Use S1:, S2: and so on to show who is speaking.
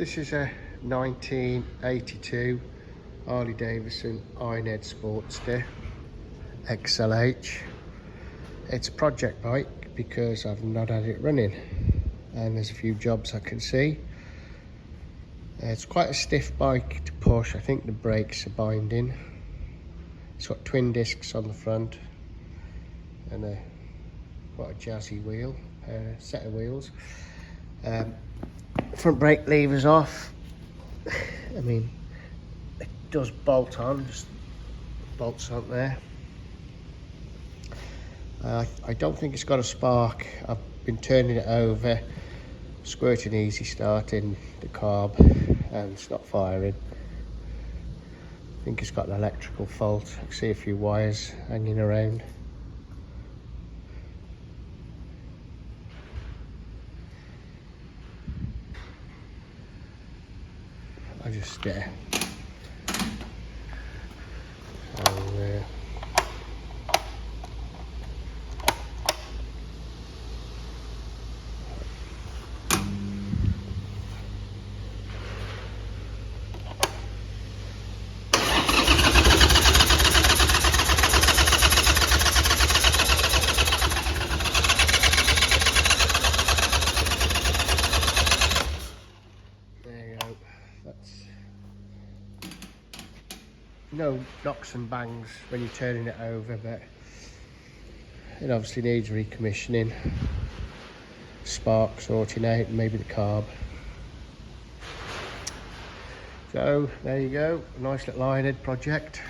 S1: This is a 1982 Harley Davidson Ironhead Sportster XLH. It's a project bike because I've not had it running, and there's a few jobs I can see. It's quite a stiff bike to push. I think the brakes are binding. It's got twin discs on the front and quite a jazzy wheel, set of wheels. Front brake lever's off. I mean, it does bolt on, just bolts on there. I don't think it's got a spark. I've been turning it over, squirting easy start in the carb, and it's not firing. I think it's got an electrical fault. I can see a few wires hanging around. I just no knocks and bangs when you're turning it over, but it obviously needs recommissioning, spark sorting out, and maybe the carb. So there you go, a nice little Ironhead project.